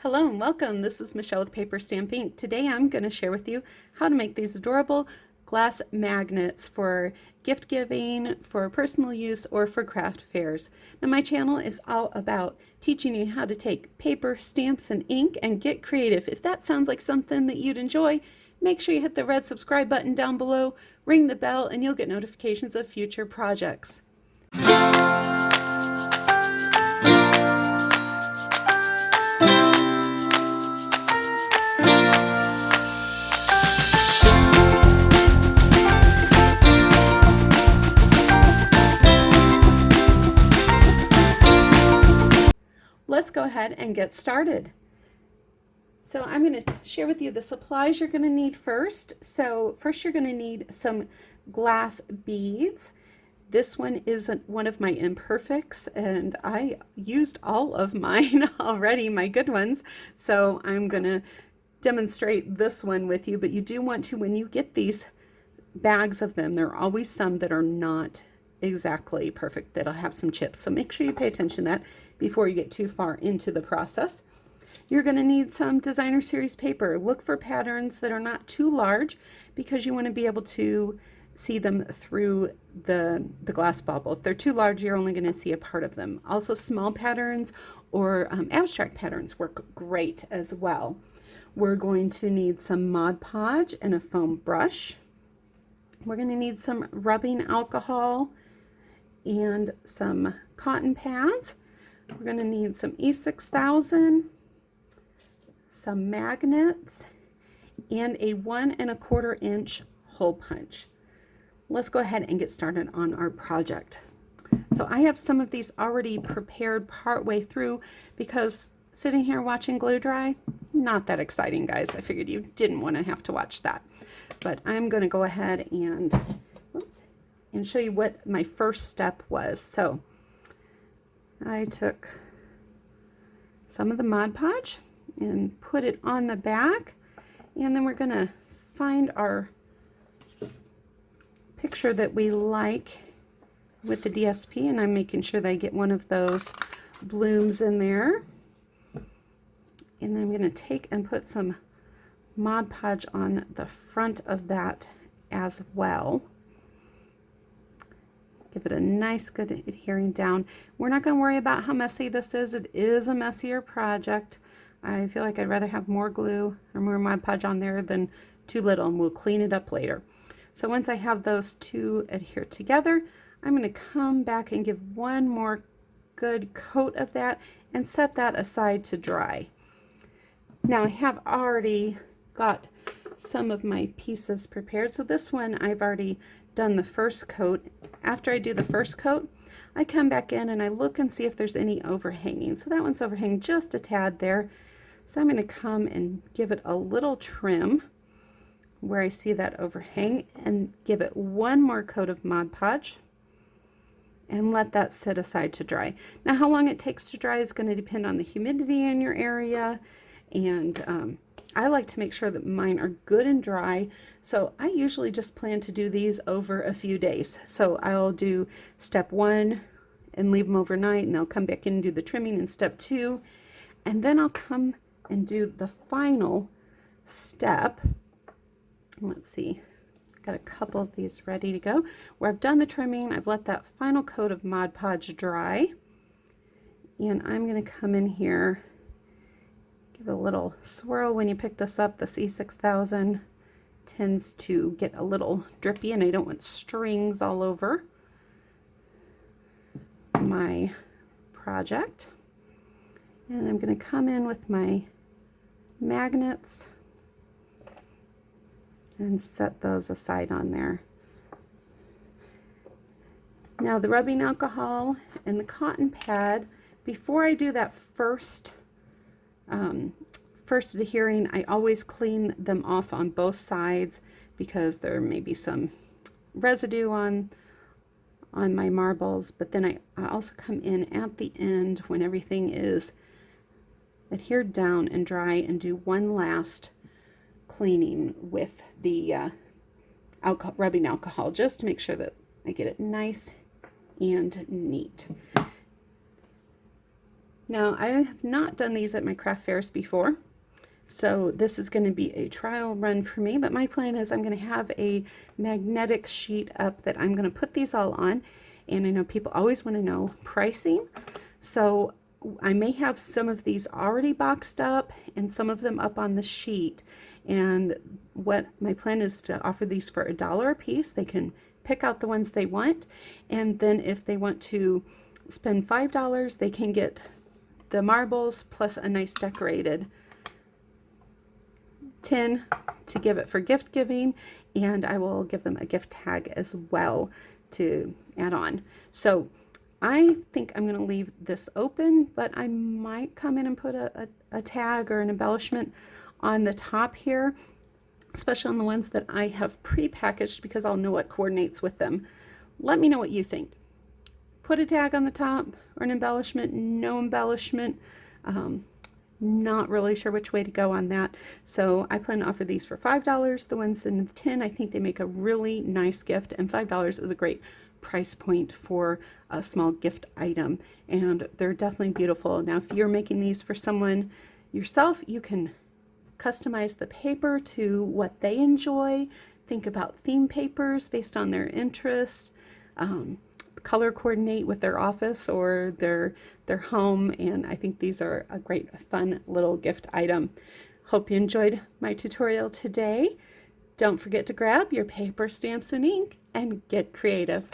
Hello and welcome. This is Michelle with Paper Stamp Ink. Today I'm going to share with you how to make these adorable glass magnets for gift giving, for personal use, or for craft fairs. Now my channel is all about teaching you how to take paper, stamps, and ink and get creative. If that sounds like something that you'd enjoy, make sure you hit the red subscribe button down below, ring the bell, and you'll get notifications of future projects. Let's go ahead and get started. So I'm going to share with you the supplies you're going to need first. So first you're going to need some glass beads. This one is one of my imperfects and I used all of mine already, my good ones. So I'm going to demonstrate this one with you, but you do want to, when you get these bags of them, there are always some that are not exactly perfect, that'll have some chips. So make sure you pay attention to that before you get too far into the process. You're going to need some designer series paper. Look for patterns that are not too large because you want to be able to see them through the glass bubble. If they're too large, you're only going to see a part of them. Also, small patterns or abstract patterns work great as well. We're going to need some Mod Podge and a foam brush. We're going to need some rubbing alcohol and some cotton pads. We're going to need some E6000, some magnets, and a 1 1/4 inch hole punch. Let's go ahead and get started on our project. So I have some of these already prepared part way through because sitting here watching glue dry, not that exciting, guys. I figured you didn't want to have to watch that. But I'm going to go ahead and show you what my first step was. So I took some of the Mod Podge and put it on the back, and then we're going to find our picture that we like with the DSP, and I'm making sure that I get one of those blooms in there. And then I'm going to take and put some Mod Podge on the front of that as well. Give it a nice good adhering down. We're not going to worry about how messy this is. It is a messier project. I feel like I'd rather have more glue or more Mod Podge on there than too little, and we'll clean it up later. So once I have those two adhere together, I'm going to come back and give one more good coat of that and set that aside to dry. Now I have already got some of my pieces prepared. So this one I've already done the first coat. After I do the first coat, I come back in and I look and see if there's any overhanging. So that one's overhanging just a tad there. So I'm going to come and give it a little trim where I see that overhang and give it one more coat of Mod Podge and let that sit aside to dry. Now how long it takes to dry is going to depend on the humidity in your area, and I like to make sure that mine are good and dry, so I usually just plan to do these over a few days. So I'll do step 1 and leave them overnight, and I'll come back in and do the trimming in step 2, and then I'll come and do the final step. Let's see, got a couple of these ready to go where I've done the trimming. I've let that final coat of Mod Podge dry, and I'm going to come in here, give it a little swirl. When you pick this up, the E6000 tends to get a little drippy, and I don't want strings all over my project. And I'm going to come in with my magnets and set those aside on there. Now the rubbing alcohol and the cotton pad, before I do that first adhering, I always clean them off on both sides because there may be some residue on my marbles. But then I also come in at the end when everything is adhered down and dry and do one last cleaning with the rubbing alcohol, just to make sure that I get it nice and neat. Now, I have not done these at my craft fairs before, so this is going to be a trial run for me, but my plan is I'm going to have a magnetic sheet up that I'm going to put these all on, and I know people always want to know pricing, so I may have some of these already boxed up and some of them up on the sheet, and what my plan is to offer these for $1 a piece. They can pick out the ones they want, and then if they want to spend $5, they can get the marbles plus a nice decorated tin to give it for gift giving, and I will give them a gift tag as well to add on. So I think I'm going to leave this open, but I might come in and put a tag or an embellishment on the top here, especially on the ones that I have pre-packaged, because I'll know what coordinates with them. Let me know what you think. Put a tag on the top or an embellishment, no embellishment. Not really sure which way to go on that. So I plan to offer these for $5. The ones in the tin, I think they make a really nice gift, and $5 is a great price point for a small gift item, and they're definitely beautiful. Now, if you're making these for someone yourself, you can customize the paper to what they enjoy. Think about theme papers based on their interests. Color coordinate with their office or their home, and I think these are a great fun little gift item. Hope you enjoyed my tutorial today. Don't forget to grab your paper, stamps, and ink and get creative.